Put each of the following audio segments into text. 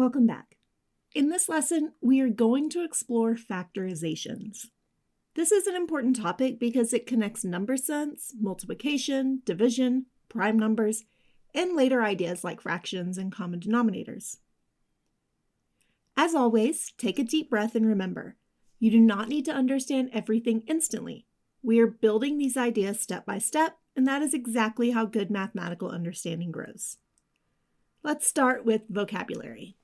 Welcome back. In this lesson, we are going to explore factorizations. This is an important topic because it connects number sense, multiplication, division, prime numbers, and later ideas like fractions and common denominators. As always, take a deep breath and remember, you do not need to understand everything instantly. We are building these ideas step by step, and that is exactly how good mathematical understanding grows. Let's start with vocabulary.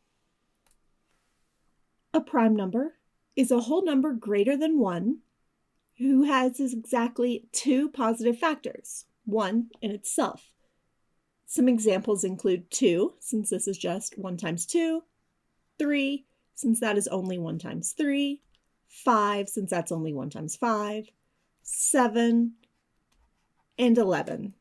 A prime number is a whole number greater than 1 who has exactly 2 positive factors, 1 in itself. Some examples include 2, since this is just 1 times 2, 3, since that is only 1 times 3, 5, since that's only 1 times 5, 7, and 11.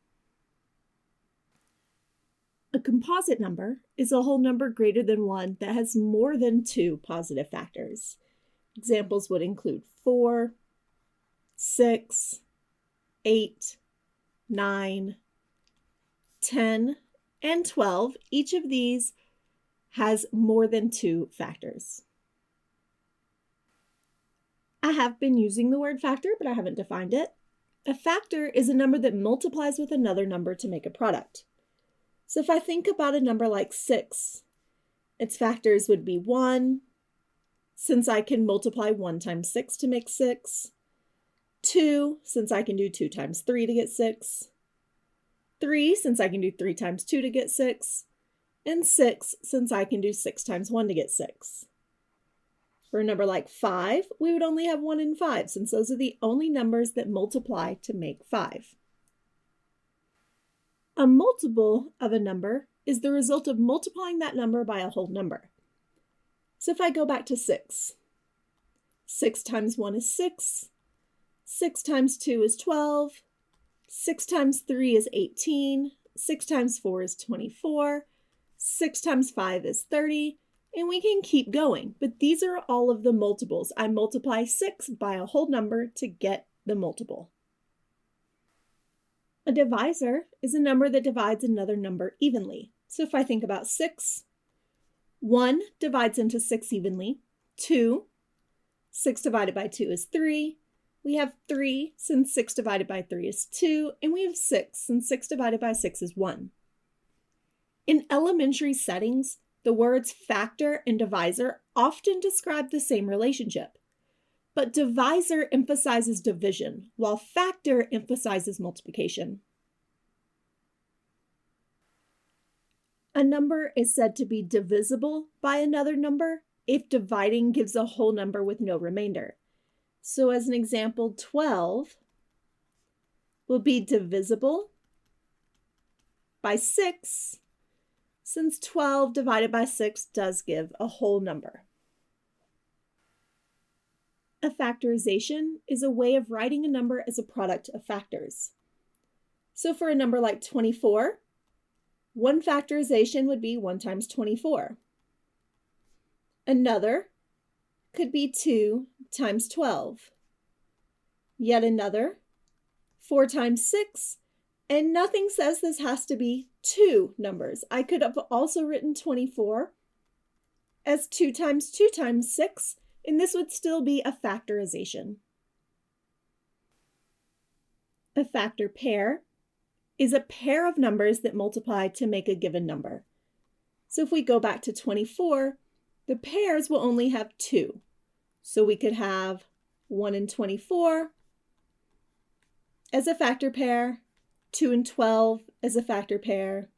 A composite number is a whole number greater than 1 that has more than 2 positive factors. Examples would include 4, 6, 8, 9, 10, and 12. Each of these has more than 2 factors. I have been using the word factor, but I haven't defined it. A factor is a number that multiplies with another number to make a product. So if I think about a number like 6, its factors would be 1, since I can multiply 1 times 6 to make 6, 2, since I can do 2 times 3 to get 6, 3, since I can do 3 times 2 to get 6, and 6, since I can do 6 times 1 to get 6. For a number like 5, we would only have 1 and 5, since those are the only numbers that multiply to make 5. A multiple of a number is the result of multiplying that number by a whole number. So if I go back to 6, 6 times 1 is 6, 6 times 2 is 12, 6 times 3 is 18, 6 times 4 is 24, 6 times 5 is 30, and we can keep going. But these are all of the multiples. I multiply 6 by a whole number to get the multiple. A divisor is a number that divides another number evenly. So if I think about 6, 1 divides into 6 evenly, 2, 6 divided by 2 is 3, we have 3 since 6 divided by 3 is 2, and we have 6 since 6 divided by 6 is 1. In elementary settings, the words factor and divisor often describe the same relationship. But divisor emphasizes division, while factor emphasizes multiplication. A number is said to be divisible by another number if dividing gives a whole number with no remainder. So as an example, 12 will be divisible by 6, since 12 divided by 6 does give a whole number. A factorization is a way of writing a number as a product of factors. So for a number like 24, one factorization would be 1 times 24. Another could be 2 times 12. Yet another, 4 times 6, and nothing says this has to be 2 numbers. I could have also written 24 as 2 times 2 times 6, and this would still be a factorization. A factor pair is a pair of numbers that multiply to make a given number. So if we go back to 24, the pairs will only have 2. So we could have 1 and 24 as a factor pair, 2 and 12 as a factor pair,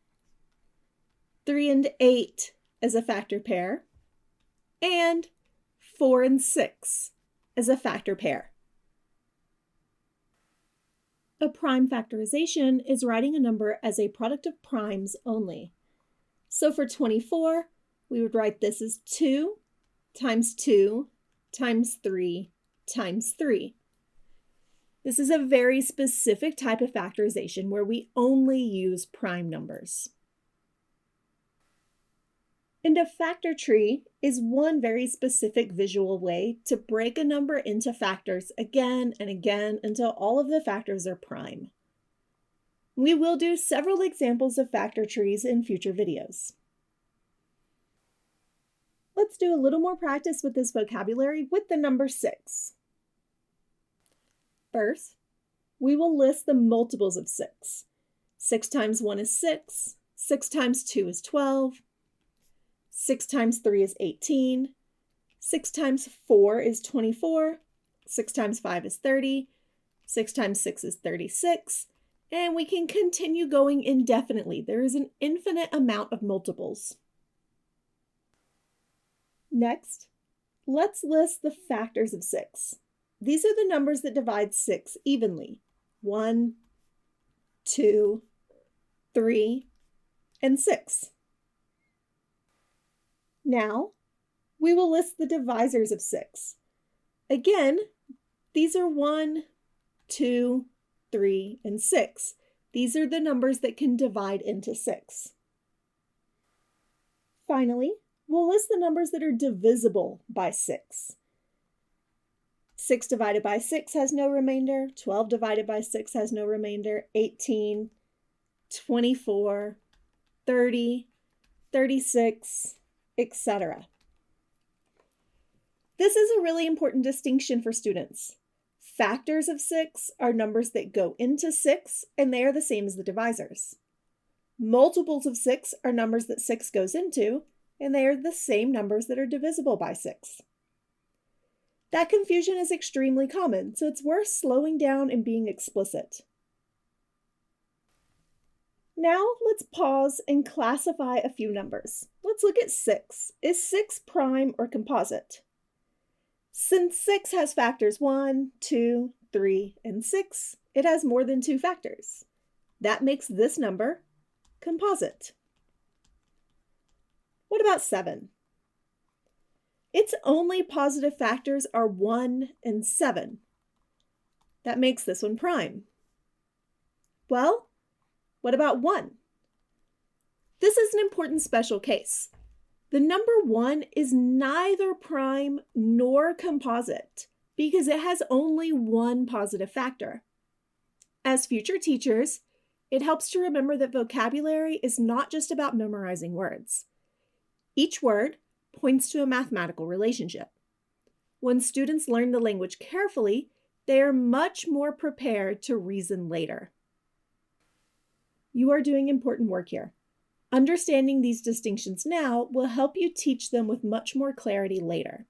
3 and 8 as a factor pair, and 4 and 6 as a factor pair. A prime factorization is writing a number as a product of primes only. So for 24, we would write this as 2 times 2 times 3 times 3. This is a very specific type of factorization where we only use prime numbers. And a factor tree is one very specific visual way to break a number into factors again and again until all of the factors are prime. We will do several examples of factor trees in future videos. Let's do a little more practice with this vocabulary with the number 6. First, we will list the multiples of 6. 6 times 1 is 6. 6 times 2 is 12. 6 times 3 is 18. 6 times 4 is 24. 6 times 5 is 30. 6 times 6 is 36. And we can continue going indefinitely. There is an infinite amount of multiples. Next, let's list the factors of 6. These are the numbers that divide 6 evenly. 1, 2, 3, and 6. Now, we will list the divisors of 6. Again, these are 1, 2, 3, and 6. These are the numbers that can divide into 6. Finally, we'll list the numbers that are divisible by 6. 6 divided by 6 has no remainder. 12 divided by 6 has no remainder. 18, 24, 30, 36, etc. This is a really important distinction for students. Factors of 6 are numbers that go into 6, and they are the same as the divisors. Multiples of 6 are numbers that 6 goes into, and they are the same numbers that are divisible by 6. That confusion is extremely common, so it's worth slowing down and being explicit. Now let's pause and classify a few numbers. Let's look at 6. Is 6 prime or composite? Since 6 has factors 1, 2, 3, and 6, it has more than 2 factors. That makes this number composite. What about 7? Its only positive factors are 1 and 7. That makes this one prime. Well, what about 1? This is an important special case. The number 1 is neither prime nor composite because it has only one positive factor. As future teachers, it helps to remember that vocabulary is not just about memorizing words. Each word points to a mathematical relationship. When students learn the language carefully, they are much more prepared to reason later. You are doing important work here. Understanding these distinctions now will help you teach them with much more clarity later.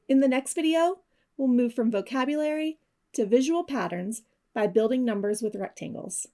In the next video, we'll move from vocabulary to visual patterns by building numbers with rectangles.